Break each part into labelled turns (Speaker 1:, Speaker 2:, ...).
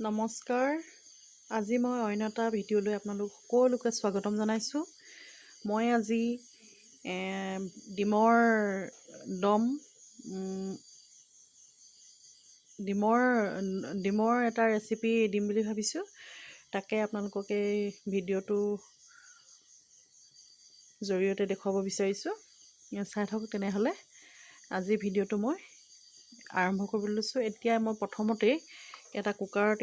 Speaker 1: নমস্কাৰ। আজি মই অন্য এটা ভিডিঅ'লৈ আপোনালোক সকলোকে স্বাগতম জনাইছোঁ। মই আজি ডিমৰ দম ডিমৰ এটা ৰেচিপি দিম বুলি ভাবিছোঁ। তাকে আপোনালোকক এই ভিডিঅ'টো জৰিয়তে দেখুৱাব বিচাৰিছোঁ। চাই থাকক তেনেহ'লে। আজি ভিডিঅ'টো মই আৰম্ভ কৰিবলৈ লৈছোঁ। এতিয়া মই প্ৰথমতেই এটা কুকাৰত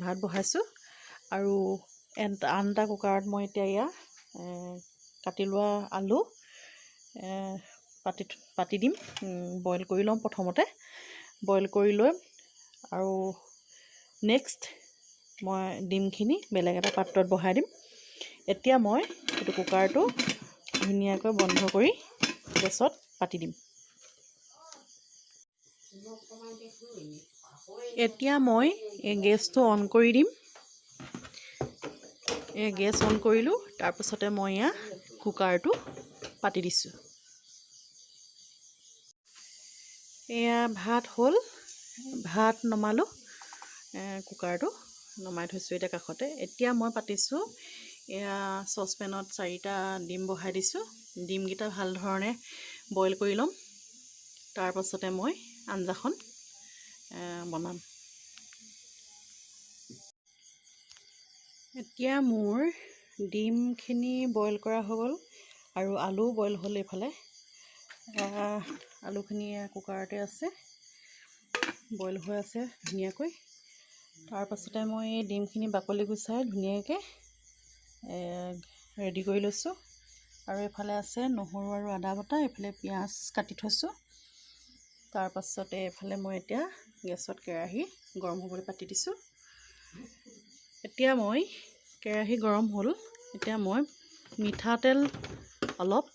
Speaker 1: ভাত বহাইছোঁ আৰু আন এটা কুকাৰত মই এতিয়া কাটি লোৱা আলু পাতি দিম। বইল কৰি ল'ম প্ৰথমতে। বইল কৰি লৈ আৰু নেক্সট মই ডিমখিনি বেলেগ এটা পাত্ৰত বহাই দিম। এতিয়া মই এইটো কুকাৰটো ধুনীয়াকৈ বন্ধ কৰি গেছত পাতি দিম। এতিয়া মই গেছটো অন কৰি দিম। গেছ অন কৰিলোঁ। তাৰপিছতে মই কুকাৰটো পাতি দিছোঁ। ভাত হ'ল, ভাত নমালোঁ, কুকাৰটো নমাই থৈছোঁ এতিয়া কাষতে। এতিয়া মই পাতিছোঁ চচপেনত 4টা ডিম বহাই দিছোঁ। ডিমকেইটা ভাল ধৰণে বইল কৰি ল'ম। তাৰপাছতে মই আঞ্জাখন বনাম। এতিয়া মোৰ ডিমখিনি বইল কৰা হৈ গ'ল আৰু আলু বইল হ'ল। এইফালে আলুখিনি কুকাৰতে আছে, বইল হৈ আছে ধুনীয়াকৈ। তাৰপাছতে মই এই ডিমখিনি বাকলি গুচাই ধুনীয়াকৈ ৰেডি কৰি লৈছোঁ। আৰু এইফালে আছে নহৰু আৰু আদা বটা, এইফালে পিঁয়াজ কাটি থৈছোঁ। তাৰপাছতে এইফালে মই এতিয়া গেছত কেৰাহী গৰম হ'বলৈ পাতি দিছোঁ। এতিয়া মই কেৰাহী গৰম হ'ল। এতিয়া মই মিঠাতেল অলপ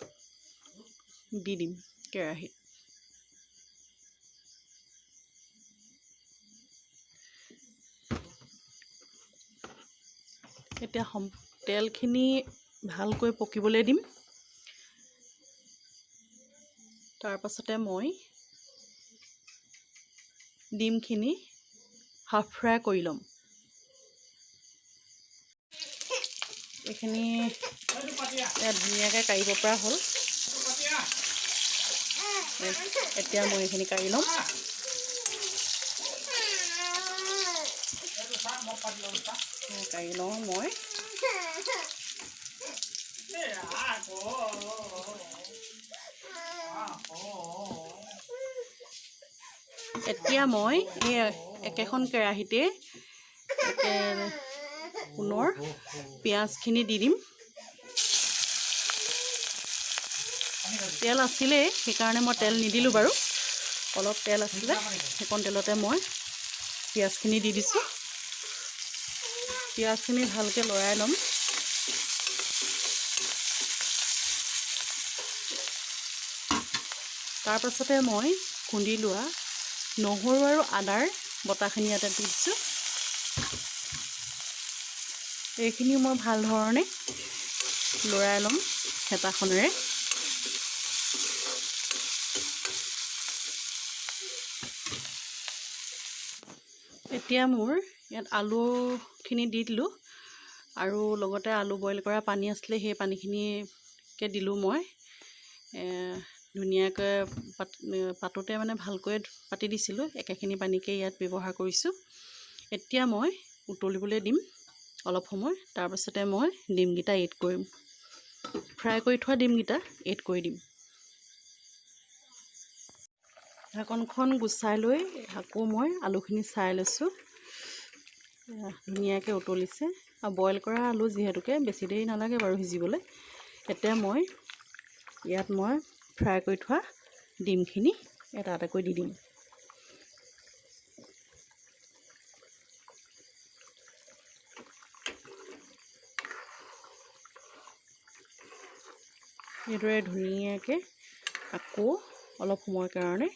Speaker 1: দি দিম কেৰাহীত। এতিয়া তেলখিনি ভালকৈ পকিবলৈ দিম। তাৰপাছতে মই ডিমখিনি হাফ ফ্ৰাই কৰি ল'ম। এইখিনি ধুনীয়াকৈ কাঢ়িব পৰা হ'ল। এতিয়া মই এইখিনি কাঢ়ি ল'ম। কাঢ়ি লওঁ মই। এতিয়া মই এই একেখন কেৰাহীতে পুনৰ পিঁয়াজখিনি দি দিম। তেল আছিলেই, সেইকাৰণে মই তেল নিদিলোঁ বাৰু। অলপ তেল আছিলে, সেইকণ তেলতে মই পিঁয়াজখিনি দি দিছোঁ। পিঁয়াজখিনি ভালকৈ লৰাই ল'ম। তাৰপাছতে মই খুন্দি লোৱা নহৰু আৰু আদাৰ বটাখিনি ইয়াতে দি দিছোঁ। এইখিনি মই ভাল ধৰণে লৰাই ল'ম হেতাখনেৰে। এতিয়া মোৰ ইয়াত আলুখিনি দি দিলোঁ আৰু লগতে আলু বইল কৰা পানী আছিলে, সেই পানীখিনিকে দিলোঁ মই। ধুনীয়াকৈ পাতোতে মানে ভালকৈ পাতি দিছিলোঁ। একেখিনি পানীকে ইয়াত ব্যৱহাৰ কৰিছোঁ। এতিয়া মই উতলিবলৈ দিম অলপ সময়। তাৰপাছতে মই ডিমকেইটা এড কৰিম। ফ্ৰাই কৰি থোৱা ডিমকেইটা এড কৰি দিম। ঢাকনখন গুচাই লৈ আকৌ মই আলুখিনি চাই লৈছোঁ। ধুনীয়াকৈ উতলিছে আৰু বইল কৰা আলু যিহেতুকে বেছি দেৰি নালাগে বাৰু সিজিবলৈ। এতিয়া মই ফ্ৰাই কৰি থোৱা ডিমখিনি এটা এটাকৈ দি দিম। এইদৰে ধুনীয়াকৈ আকৌ অলপ সময়ৰ কাৰণে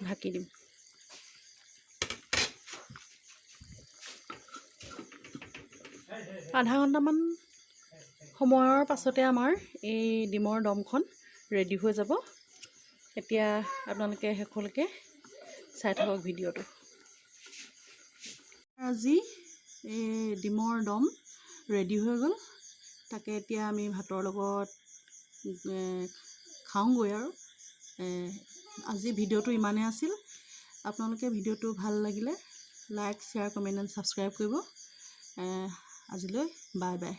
Speaker 1: ঢাকি দিম। আধা ঘণ্টামান সময়ৰ পাছতে আমাৰ এই ডিমৰ দমখন ৰেডি হৈ যাব। এতিয়া আপোনালোকে শেষলৈকে চাই থাকক ভিডিঅ'টো। আজি ডিমৰ দম ৰেডি হৈ গ'ল। তাকে এতিয়া আমি ভাতৰ লগত খাওঁগৈ আৰু। আজি ভিডিঅ'টো ইমানেই আছিল। আপোনালোকে ভিডিঅ'টো ভাল লাগিলে like, share, comment and subscribe কৰিব। আজিলৈ বাই বাই।